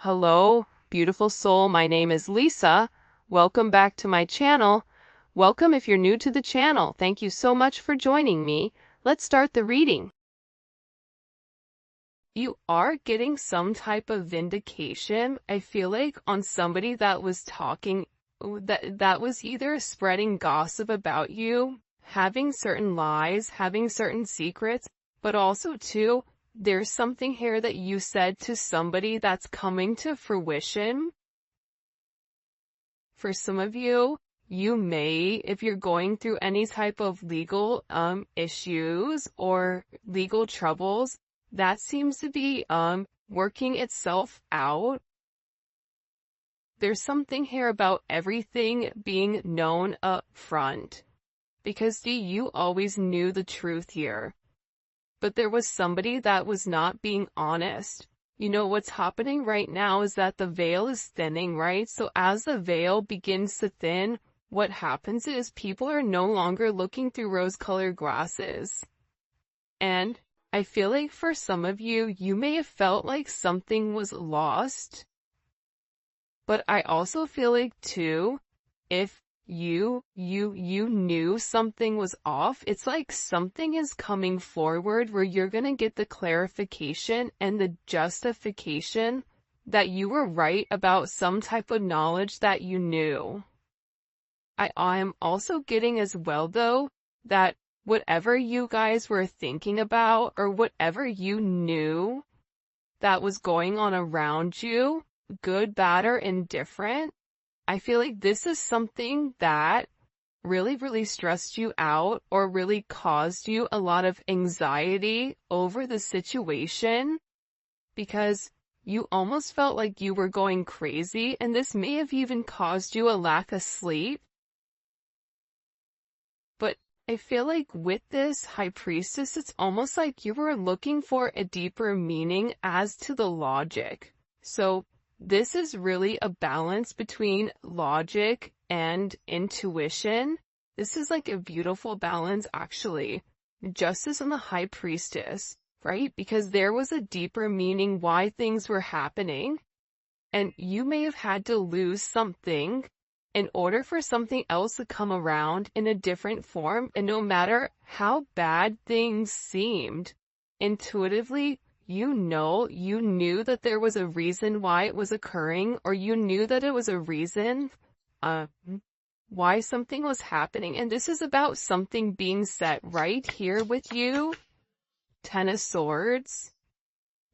Hello, beautiful soul. My name is Lisa. Welcome back to my channel. Welcome if you're new to the channel. Thank you so much for joining me. Let's start the reading. You are getting some type of vindication, I feel like, on somebody that was talking, that was either spreading gossip about you, having certain lies, having certain secrets, but also too, there's something here that you said to somebody that's coming to fruition. For some of you, you may, if you're going through any type of legal issues or legal troubles, that seems to be working itself out. There's something here about everything being known up front. Because you always knew the truth here. But there was somebody that was not being honest. You know what's happening right now is that the veil is thinning, right? So as the veil begins to thin, what happens is people are no longer looking through rose-colored glasses. And I feel like for some of you, you may have felt like something was lost. But I also feel like too, if you knew something was off, it's like something is coming forward where you're gonna get the clarification and the justification that you were right about some type of knowledge that you knew. I am also getting as well though, that whatever you guys were thinking about or whatever you knew that was going on around you, good, bad, or indifferent, I feel like this is something that really stressed you out or really caused you a lot of anxiety over the situation because you almost felt like you were going crazy, and this may have even caused you a lack of sleep. But I feel like with this High Priestess, it's almost like you were looking for a deeper meaning as to the logic. So this is really a balance between logic and intuition. This is like a beautiful balance, actually. Justice and the High Priestess, right? Because there was a deeper meaning why things were happening. And you may have had to lose something in order for something else to come around in a different form. And no matter how bad things seemed, intuitively, you knew that there was a reason why it was occurring, or you knew that it was a reason why something was happening. And this is about something being set right here with you. Ten of Swords.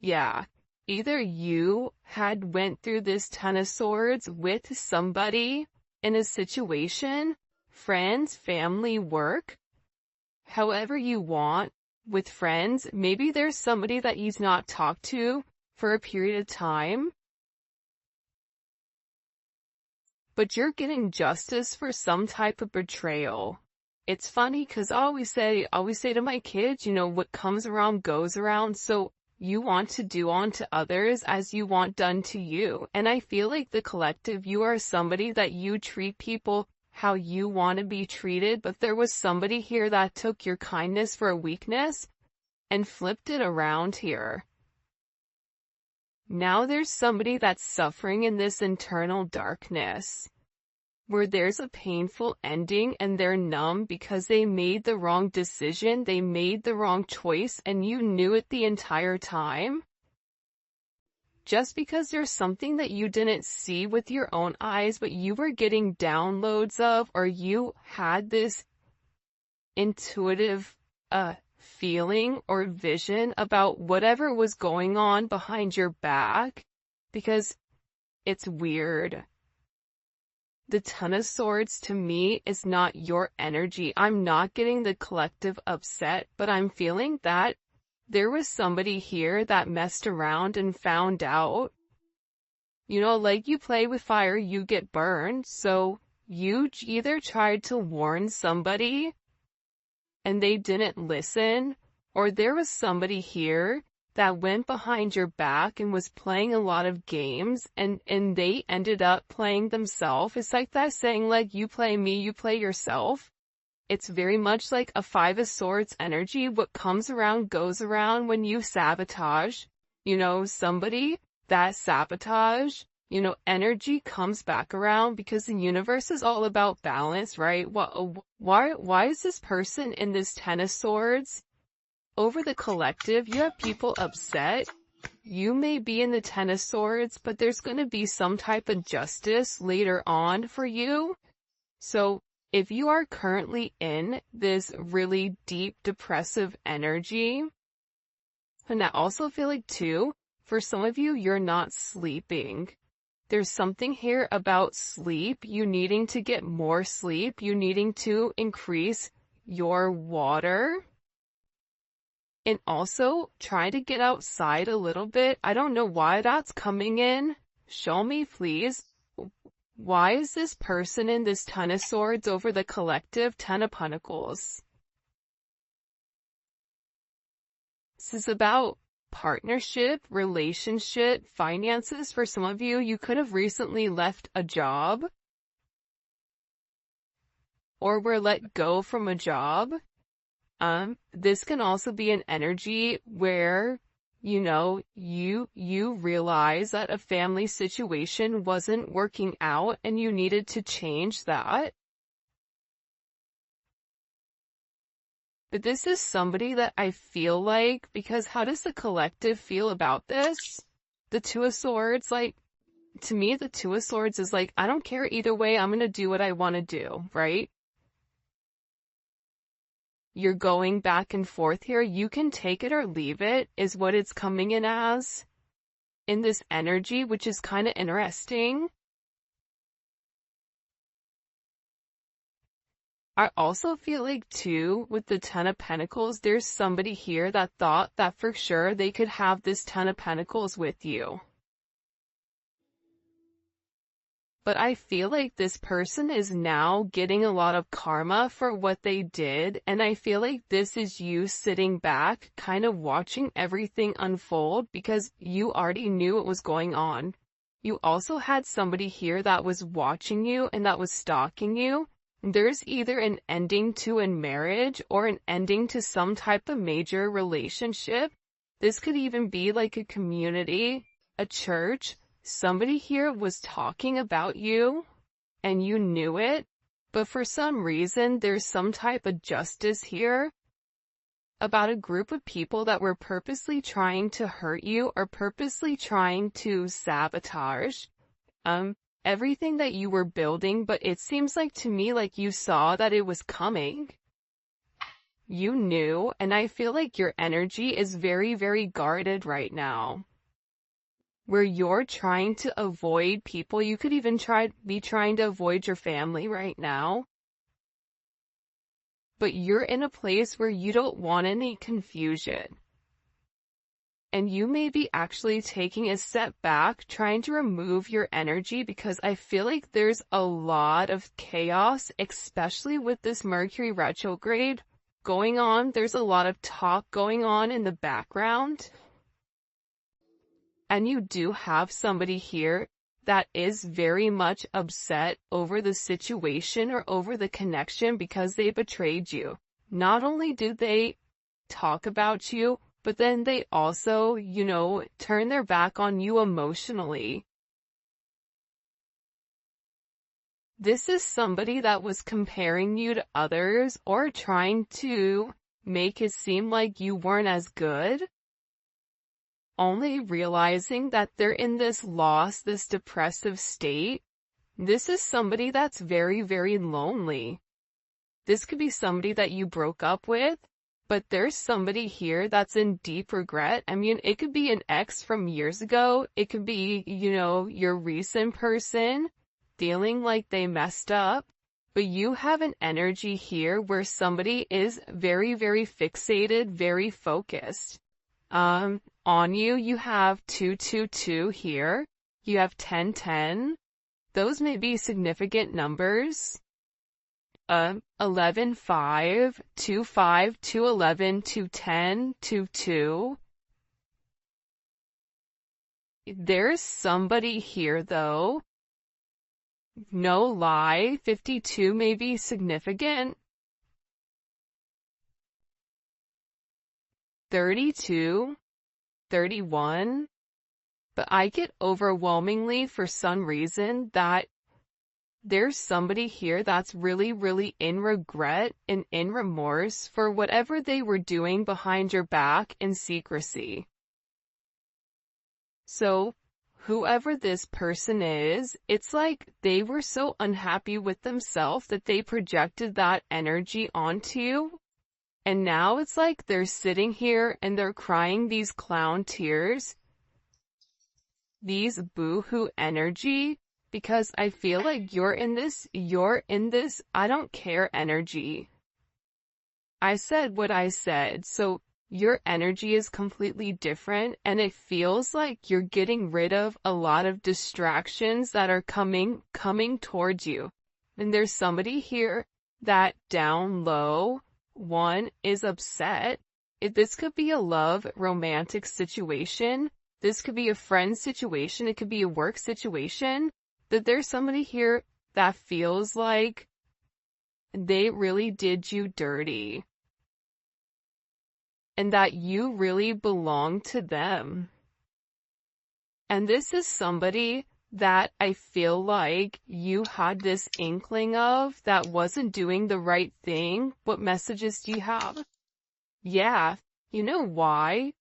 Yeah. Either you had went through this Ten of Swords with somebody in a situation, friends, family, work, however you want. With friends, maybe there's somebody that you've not talked to for a period of time, but you're getting justice for some type of betrayal. It's funny because I always say to my kids, what comes around goes around. So you want to do unto others as you want done to you. And I feel like the collective, you are somebody that you treat people how you want to be treated, but there was somebody here that took your kindness for a weakness and flipped it around here. Now there's somebody that's suffering in this internal darkness, where there's a painful ending and they're numb because they made the wrong decision, they made the wrong choice, and you knew it the entire time. Just because there's something that you didn't see with your own eyes, but you were getting downloads of, or you had this intuitive feeling or vision about whatever was going on behind your back, because it's weird. The Ten of Swords to me is not your energy. I'm not getting the collective upset, but I'm feeling that there was somebody here that messed around and found out. Like you play with fire, you get burned. So you either tried to warn somebody and they didn't listen, or there was somebody here that went behind your back and was playing a lot of games and they ended up playing themselves. It's like that saying, like, you play me, you play yourself. It's very much like a Five of Swords energy. What comes around goes around when you sabotage, somebody. that sabotage, energy comes back around because the universe is all about balance, right? Why is this person in this Ten of Swords? Over the collective, you have people upset. You may be in the Ten of Swords, but there's going to be some type of justice later on for you. So if you are currently in this really deep depressive energy, and I also feel like too, for some of you, you're not sleeping. There's something here about sleep, you needing to get more sleep, you needing to increase your water. And also, try to get outside a little bit. I don't know why that's coming in. Show me, please. Why is this person in this Ten of Swords over the collective Ten of Pentacles? This is about partnership, relationship, finances. For some of you, you could have recently left a job or were let go from a job. This can also be an energy where, you realize that a family situation wasn't working out and you needed to change that. But this is somebody that I feel like, because how does the collective feel about this? The Two of Swords, to me, the Two of Swords is I don't care either way, I'm gonna do what I want to do, right? You're going back and forth here. You can take it or leave it, is what it's coming in as. In this energy, which is kind of interesting. I also feel like too, with the Ten of Pentacles, there's somebody here that thought that for sure they could have this Ten of Pentacles with you. But I feel like this person is now getting a lot of karma for what they did, and I feel like this is you sitting back, kind of watching everything unfold because you already knew what was going on. You also had somebody here that was watching you and that was stalking you. There's either an ending to a marriage or an ending to some type of major relationship. This could even be like a community, a church. Somebody here was talking about you, and you knew it, but for some reason, there's some type of justice here about a group of people that were purposely trying to hurt you or purposely trying to sabotage everything that you were building, but it seems like to me like you saw that it was coming. You knew, and I feel like your energy is very, very guarded right now. Where you're trying to avoid people. You could even be trying to avoid your family right now. But you're in a place where you don't want any confusion. And you may be actually taking a step back, trying to remove your energy, because I feel like there's a lot of chaos, especially with this Mercury retrograde going on. There's a lot of talk going on in the background. And you do have somebody here that is very much upset over the situation or over the connection because they betrayed you. Not only do they talk about you, but then they also, turn their back on you emotionally. This is somebody that was comparing you to others or trying to make it seem like you weren't as good. Only realizing that they're in this loss, this depressive state. This is somebody that's very, very lonely. This could be somebody that you broke up with, but there's somebody here that's in deep regret. I mean, it could be an ex from years ago. It could be, your recent person feeling like they messed up. But you have an energy here where somebody is very, very fixated, very focused. On you, you have 222 here. You have 1010. Those may be significant numbers. 11, 5, 2, 5, 2, 11, 2, 10, 2, 2. There's somebody here though. No lie, 52 may be significant. 32, 31, But I get overwhelmingly for some reason that there's somebody here that's really, really in regret and in remorse for whatever they were doing behind your back in secrecy. So, whoever this person is, it's like they were so unhappy with themselves that they projected that energy onto you. And now it's like they're sitting here and they're crying these clown tears, these boo-hoo energy, because I feel like you're in this, I don't care energy. I said what I said, so your energy is completely different, and it feels like you're getting rid of a lot of distractions that are coming towards you. And there's somebody here that down low, one, is upset. This could be a love, romantic situation. This could be a friend situation. It could be a work situation. That there's somebody here that feels like they really did you dirty. And that you really belong to them. And this is somebody that I feel like you had this inkling of that wasn't doing the right thing. What messages do you have? Yeah, you know why?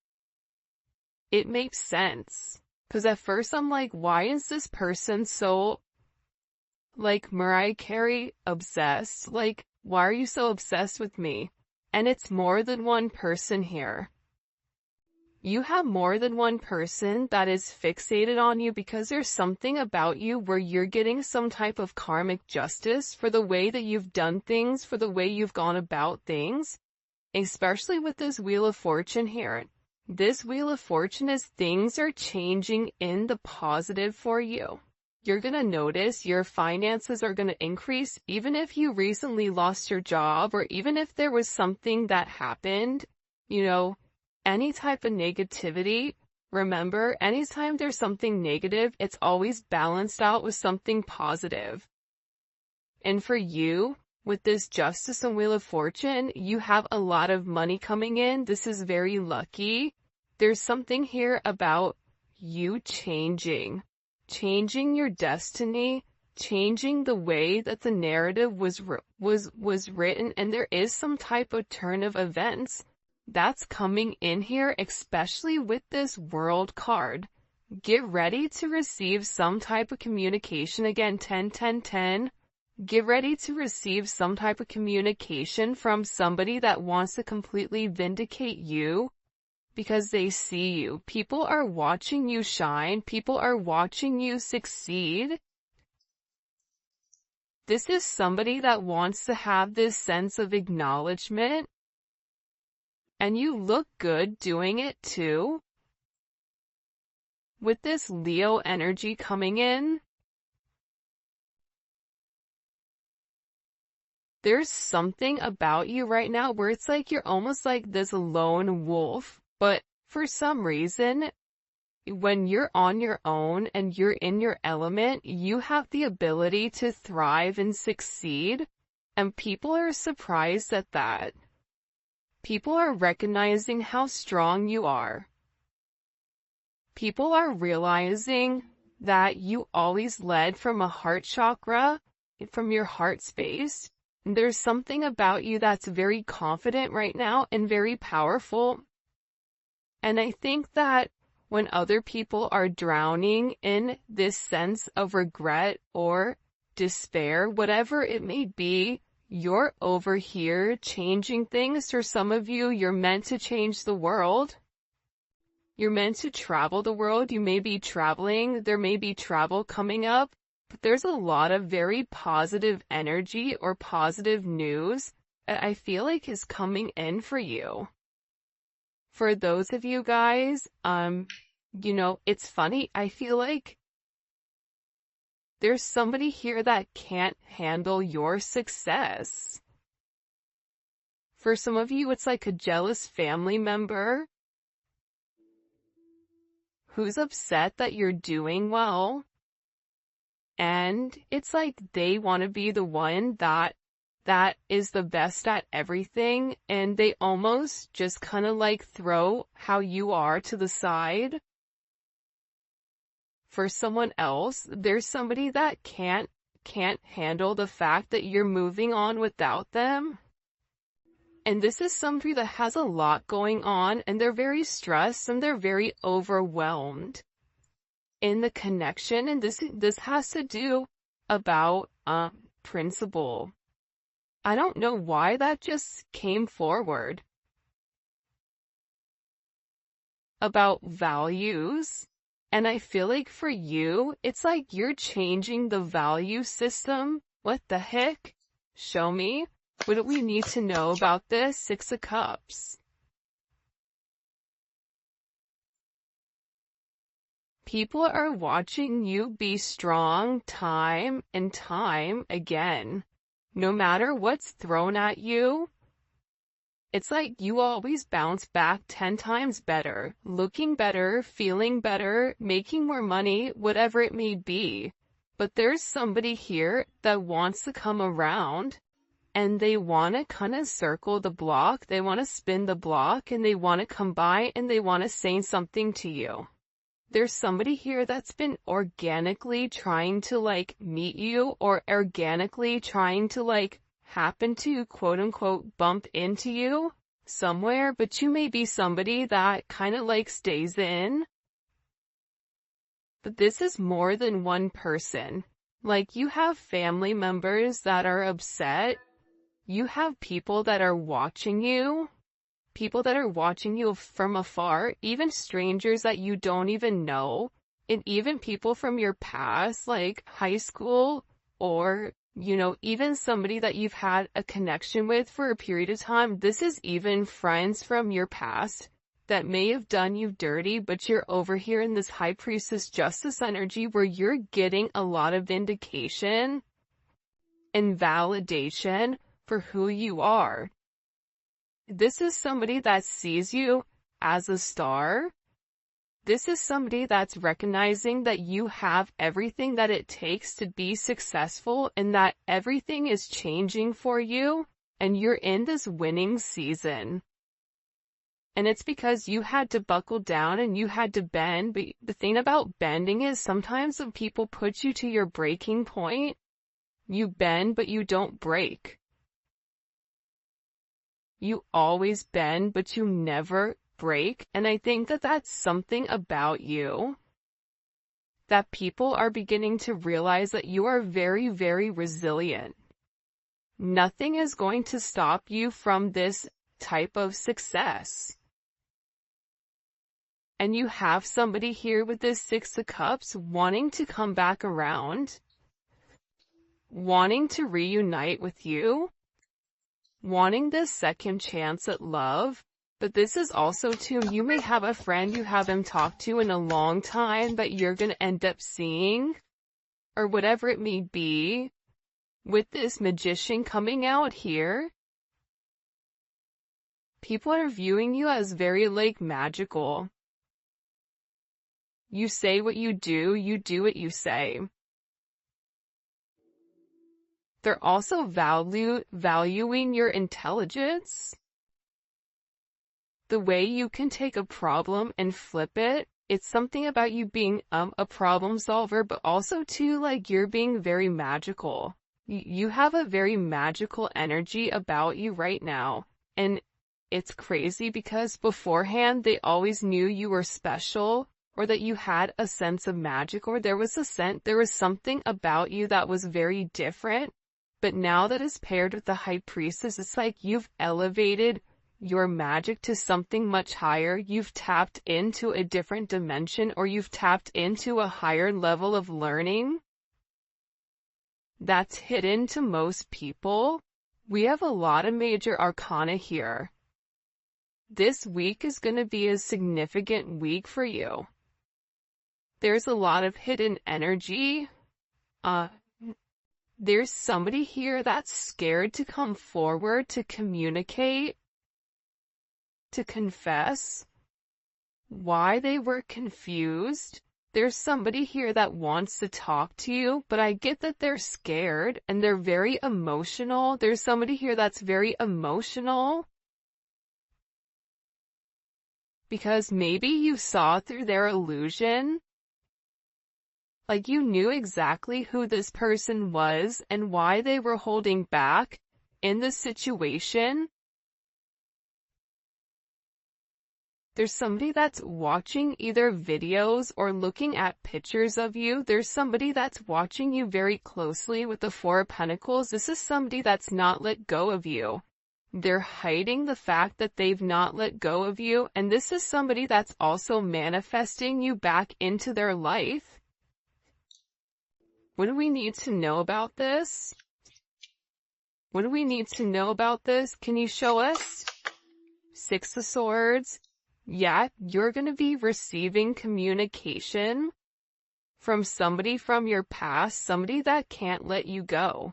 It makes sense. Because at first I'm like, why is this person so, like, Mariah Carey obsessed? Like, why are you so obsessed with me? And it's more than one person here. You have more than one person that is fixated on you because there's something about you where you're getting some type of karmic justice for the way that you've done things, for the way you've gone about things, especially with this Wheel of Fortune here. This Wheel of Fortune is things are changing in the positive for you. You're going to notice your finances are going to increase even if you recently lost your job or even if there was something that happened, any type of negativity. Remember, anytime there's something negative, it's always balanced out with something positive. And for you, with this Justice and Wheel of Fortune, you have a lot of money coming in. This is very lucky. There's something here about you changing your destiny, changing the way that the narrative was written, and there is some type of turn of events that's coming in here, especially with this World card. Get ready to receive some type of communication. Again, 10, 10, 10. Get ready to receive some type of communication from somebody that wants to completely vindicate you because they see you. People are watching you shine. People are watching you succeed. This is somebody that wants to have this sense of acknowledgement. And you look good doing it too. With this Leo energy coming in, there's something about you right now where it's like you're almost like this lone wolf, but for some reason, when you're on your own and you're in your element, you have the ability to thrive and succeed, and people are surprised at that. People are recognizing how strong you are. People are realizing that you always led from a heart chakra, from your heart space. There's something about you that's very confident right now and very powerful. And I think that when other people are drowning in this sense of regret or despair, whatever it may be, you're over here changing things. For some of you, you're meant to change the world. You're meant to travel the world. You may be traveling. There may be travel coming up. But there's a lot of very positive energy or positive news that I feel like is coming in for you. For those of you guys, it's funny. I feel like there's somebody here that can't handle your success. For some of you, it's like a jealous family member who's upset that you're doing well. And it's like they want to be the one that is the best at everything, and they almost just kind of like throw how you are to the side. for someone else. There's somebody that can't handle the fact that you're moving on without them. And this is somebody that has a lot going on, and they're very stressed and they're very overwhelmed in the connection. And this has to do about principle. I don't know why that just came forward. About values. And I feel like for you, it's like you're changing the value system. What the heck? Show me. What do we need to know about this? Six of Cups. People are watching you be strong time and time again. No matter what's thrown at you, it's like you always bounce back 10 times better, looking better, feeling better, making more money, whatever it may be. But there's somebody here that wants to come around, and they want to kind of circle the block, they want to spin the block, and they want to come by and they want to say something to you. There's somebody here that's been organically trying to like meet you, or organically trying to like happen to quote unquote bump into you somewhere, but you may be somebody that kind of like stays in. But this is more than one person. Like you have family members that are upset. You have people that are watching you. People that are watching you from afar, even strangers that you don't even know, and even people from your past, like high school, or, you know, even somebody that you've had a connection with for a period of time. This is even friends from your past that may have done you dirty, but you're over here in this High Priestess Justice energy where you're getting a lot of vindication and validation for who you are. This is somebody that sees you as a star. This is somebody that's recognizing that you have everything that it takes to be successful, and that everything is changing for you, and you're in this winning season. And it's because you had to buckle down and you had to bend. But the thing about bending is sometimes when people put you to your breaking point, you bend but you don't break. You always bend, but you never break. And I think that that's something about you that people are beginning to realize, that you are very, very resilient. Nothing is going to stop you from this type of success. And you have somebody here with this Six of Cups wanting to come back around, wanting to reunite with you, wanting this second chance at love. But this is also too, you may have a friend you haven't talked to in a long time that you're going to end up seeing, or whatever it may be, with this Magician coming out here. People are viewing you as very like magical. You say what you do what you say. They're also valuing your intelligence. The way you can take a problem and flip it. It's something about you being a problem solver, but also too, like, you're being very magical. You have a very magical energy about you right now. And it's crazy because beforehand they always knew you were special, or that you had a sense of magic, or there was something about you that was very different. But now that is paired with the High Priestess, it's like you've elevated your magic to something much higher. You've tapped into a different dimension, or you've tapped into a higher level of learning that's hidden to most people. We have a lot of major arcana here. This week is going to be a significant week for you. There's a lot of hidden energy. There's somebody here that's scared to come forward, to communicate, to confess why they were confused. There's somebody here that wants to talk to you, but I get that they're scared and they're very emotional. There's somebody here that's very emotional because maybe you saw through their illusion. Like you knew exactly who this person was and why they were holding back in the situation. There's somebody that's watching either videos or looking at pictures of you. There's somebody that's watching you very closely with the Four of Pentacles. This is somebody that's not let go of you. They're hiding the fact that they've not let go of you. And this is somebody that's also manifesting you back into their life. What do we need to know about this? What do we need to know about this? Can you show us? Six of Swords. Yeah, you're going to be receiving communication from somebody from your past, somebody that can't let you go.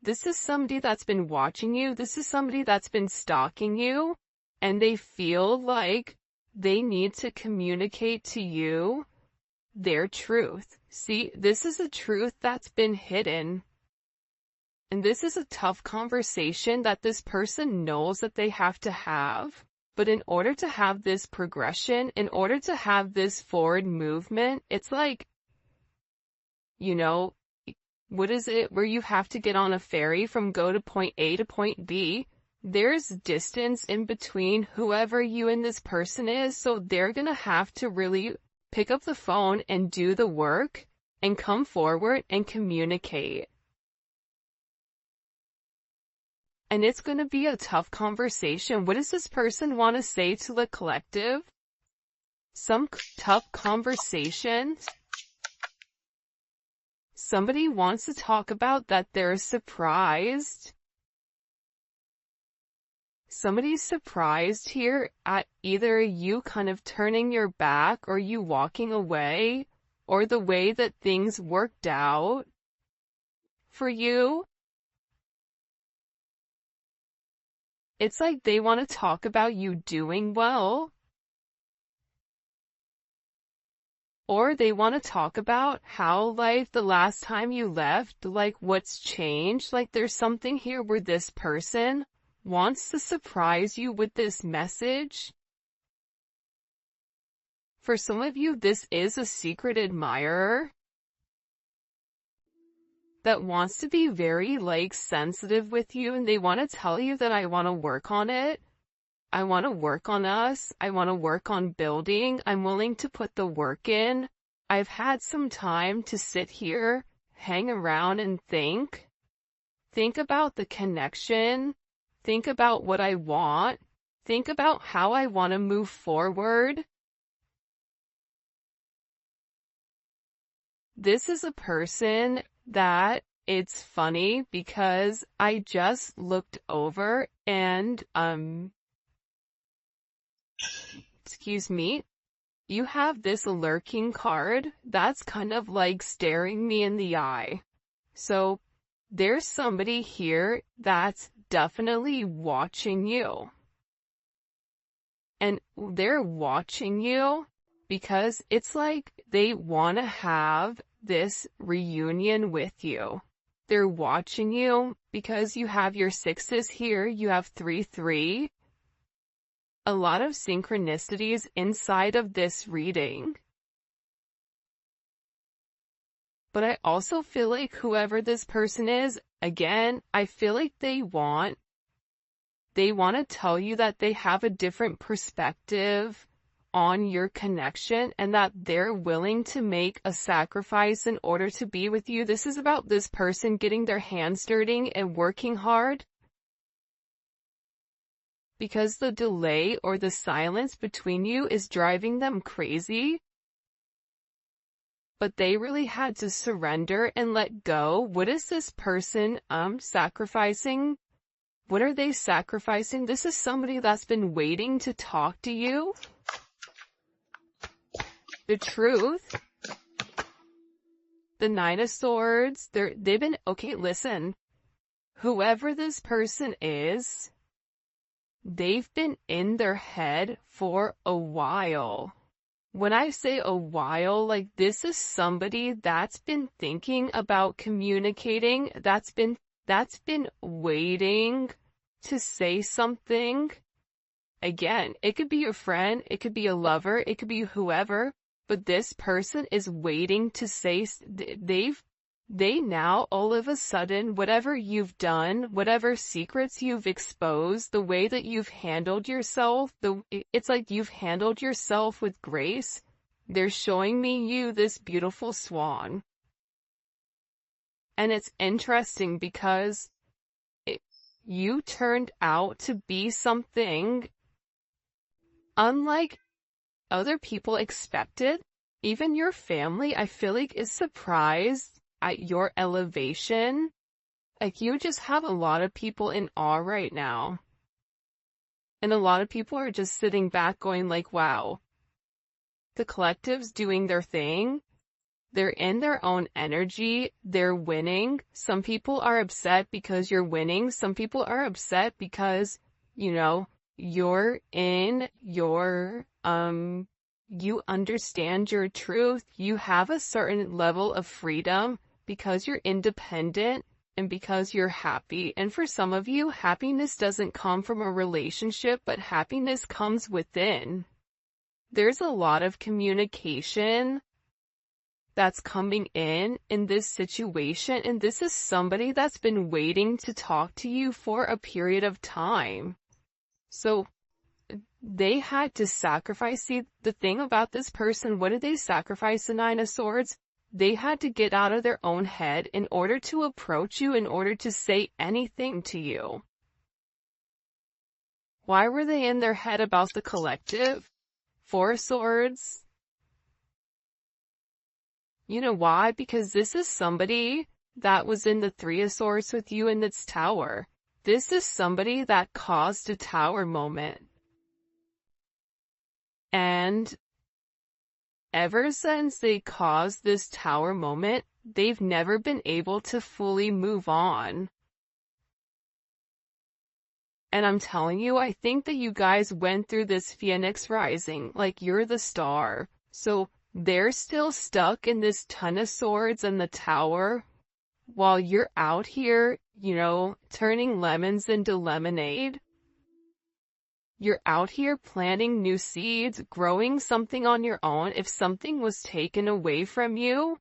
This is somebody that's been watching you. This is somebody that's been stalking you, and they feel like they need to communicate to you their truth. See, this is a truth that's been hidden. And this is a tough conversation that this person knows that they have to have. But in order to have this progression, in order to have this forward movement, it's like, you know, what is it where you have to get on a ferry from go to point A to point B? There's distance in between whoever you and this person is, so they're gonna have to really pick up the phone and do the work and come forward and communicate. And it's going to be a tough conversation. What does this person want to say to the collective? Some tough conversation. Somebody wants to talk about that they're surprised. Somebody's surprised here at either you kind of turning your back or you walking away or the way that things worked out for you. It's like they want to talk about you doing well. Or they want to talk about how, like, the last time you left, like, what's changed. Like, there's something here where this person wants to surprise you with this message. For some of you, this is a secret admirer that wants to be very, like, sensitive with you, and they want to tell you that I want to work on it. I want to work on us. I want to work on building. I'm willing to put the work in. I've had some time to sit here, hang around and think. Think about the connection. Think about what I want. Think about how I want to move forward. This is a person that it's funny because I just looked over and, excuse me, you have this lurking card that's kind of like staring me in the eye. So there's somebody here that's definitely watching you. And they're watching you because it's like they want to have this reunion with you. They're watching you because you have your sixes here, you have 3-3. A lot of synchronicities inside of this reading. But I also feel like whoever this person is, again, I feel like they want to tell you that they have a different perspective on your connection and that they're willing to make a sacrifice in order to be with you. This is about this person getting their hands dirty and working hard. Because the delay or the silence between you is driving them crazy. But they really had to surrender and let go. What is this person sacrificing? What are they sacrificing? This is somebody that's been waiting to talk to you. The truth. The Nine of Swords. They've been, okay, listen. Whoever this person is, they've been in their head for a while. When I say a while, like this is somebody that's been thinking about communicating, that's been waiting to say something. Again, it could be your friend, it could be a lover, it could be whoever, but this person is waiting to say, they now, all of a sudden, whatever you've done, whatever secrets you've exposed, the way that you've handled yourself, it's like you've handled yourself with grace. They're showing me you this beautiful swan. And it's interesting because you turned out to be something unlike other people expected. Even your family, I feel like, is surprised at your elevation. Like, you just have a lot of people in awe right now. And a lot of people are just sitting back going like, wow. The collective's doing their thing. They're in their own energy. They're winning. Some people are upset because you're winning. Some people are upset because, you're in your, you understand your truth. You have a certain level of freedom because you're independent and because you're happy. And for some of you, happiness doesn't come from a relationship, but happiness comes within. There's a lot of communication that's coming in this situation, and this is somebody that's been waiting to talk to you for a period of time. So they had to sacrifice. See, the thing about this person, what did they sacrifice? The Nine of Swords? They had to get out of their own head in order to approach you, in order to say anything to you. Why were they in their head about the collective? Four of Swords. You know why? Because this is somebody that was in the Three of Swords with you in this tower. This is somebody that caused a tower moment. And ever since they caused this tower moment, they've never been able to fully move on. And I'm telling you, I think that you guys went through this Phoenix rising, like you're the star. So they're still stuck in this Ton of Swords and the tower, while you're out here, turning lemons into lemonade. You're out here planting new seeds, growing something on your own. If something was taken away from you,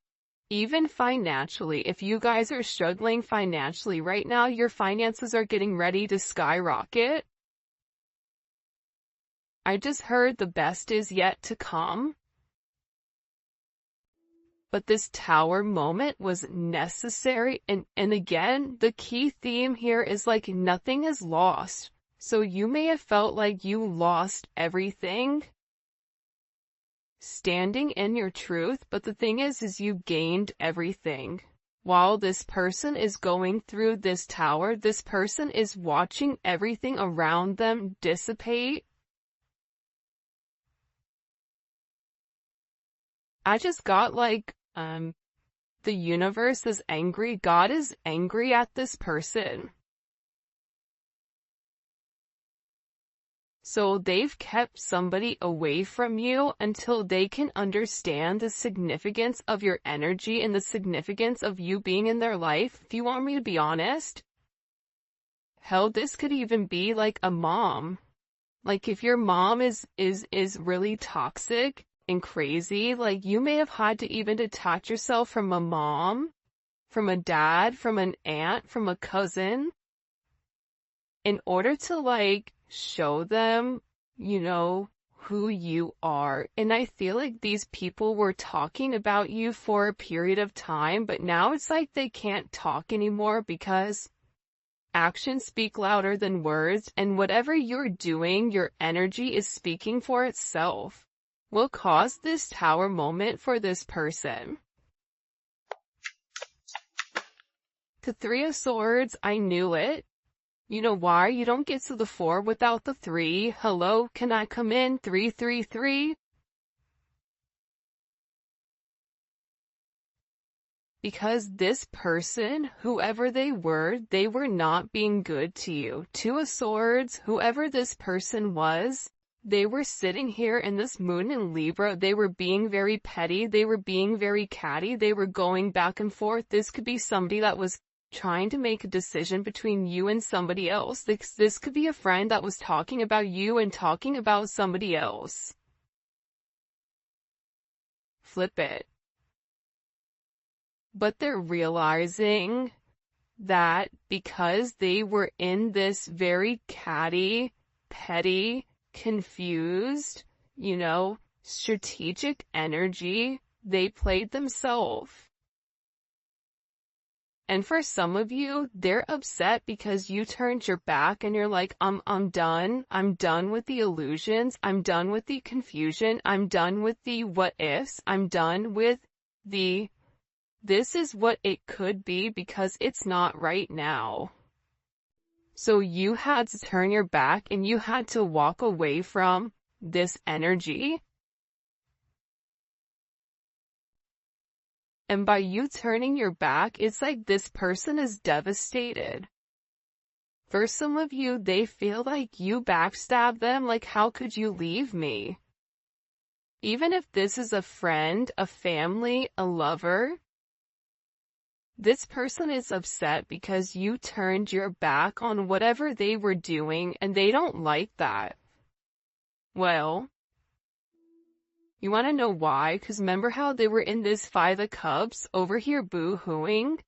even financially, if you guys are struggling financially right now, your finances are getting ready to skyrocket. I just heard the best is yet to come. But this tower moment was necessary, and again, the key theme here is like nothing is lost. So you may have felt like you lost everything standing in your truth, but the thing is you gained everything. While this person is going through this tower, this person is watching everything around them dissipate. I just got like, the universe is angry. God is angry at this person. So they've kept somebody away from you until they can understand the significance of your energy and the significance of you being in their life. If you want me to be honest, hell, this could even be like a mom. Like if your mom is really toxic and crazy, like you may have had to even detach yourself from a mom, from a dad, from an aunt, from a cousin, in order to like show them, who you are. And I feel like these people were talking about you for a period of time, but now it's like they can't talk anymore because actions speak louder than words, and whatever you're doing, your energy is speaking for itself. Will cause this tower moment for this person. The Three of Swords, I knew it. You know why? You don't get to the 4 without the 3. Hello, can I come in? 333. Because this person, whoever they were not being good to you. 2 of Swords, whoever this person was, they were sitting here in this moon in Libra. They were being very petty. They were being very catty. They were going back and forth. This could be somebody that was trying to make a decision between you and somebody else. This could be a friend that was talking about you and talking about somebody else. flip it. But they're realizing that because they were in this very catty, petty, confused, strategic energy, they played themselves. And for some of you, they're upset because you turned your back and you're like, I'm done. I'm done with the illusions. I'm done with the confusion. I'm done with the what ifs. I'm done with this is what it could be because it's not right now. So you had to turn your back and you had to walk away from this energy. And by you turning your back, it's like this person is devastated. For some of you, they feel like you backstabbed them, like how could you leave me? Even if this is a friend, a family, a lover, this person is upset because you turned your back on whatever they were doing and they don't like that. Well, you want to know why? Because remember how they were in this Five of Cups over here boo-hooing?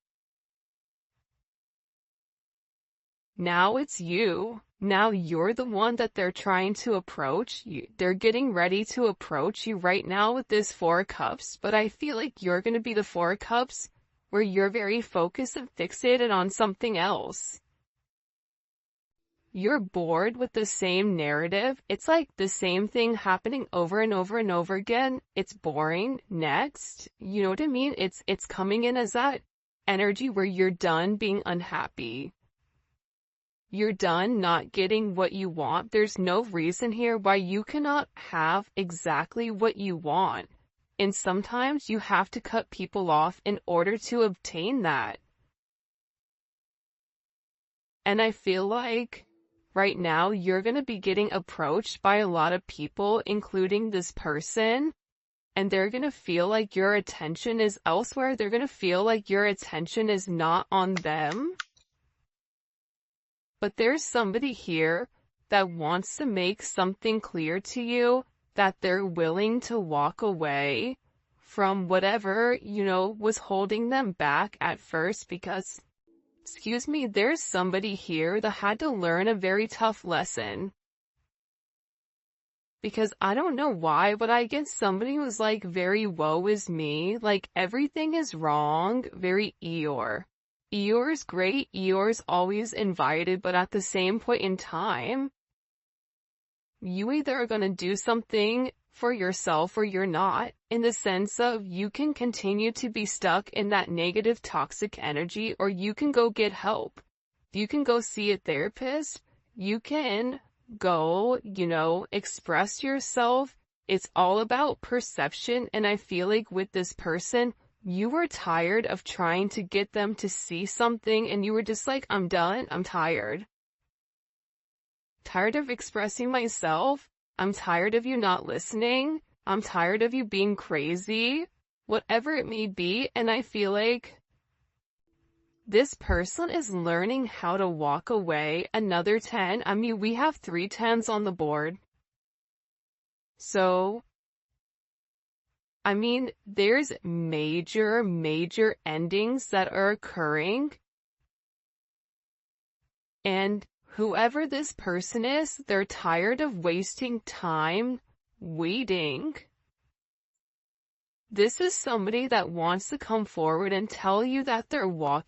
Now it's you. Now you're the one that they're trying to approach. They're getting ready to approach you right now with this Four of Cups, but I feel like you're going to be the Four of Cups where you're very focused and fixated on something else. You're bored with the same narrative. It's like the same thing happening over and over and over again. It's boring. Next. You know what I mean? It's coming in as that energy where you're done being unhappy. You're done not getting what you want. There's no reason here why you cannot have exactly what you want. And sometimes you have to cut people off in order to obtain that. And I feel like right now, you're going to be getting approached by a lot of people, including this person, and they're going to feel like your attention is elsewhere. They're going to feel like your attention is not on them. But there's somebody here that wants to make something clear to you, that they're willing to walk away from whatever, was holding them back at first because excuse me, there's somebody here that had to learn a very tough lesson. Because I don't know why, but I get somebody who's like very woe is me, like everything is wrong, very Eeyore. Eeyore's great, Eeyore's always invited, but at the same point in time, you either are going to do something for yourself or you're not, in the sense of you can continue to be stuck in that negative toxic energy, or you can go get help. You can go see a therapist. You can go, express yourself. It's all about perception. And I feel like with this person, you were tired of trying to get them to see something and you were just like, I'm done. I'm tired. Tired of expressing myself. I'm tired of you not listening. I'm tired of you being crazy. Whatever it may be. And I feel like this person is learning how to walk away. Another 10. I mean, we have 3 10s on the board. So, I mean, there's major endings that are occurring. And whoever this person is, they're tired of wasting time waiting. This is somebody that wants to come forward and tell you that they're walking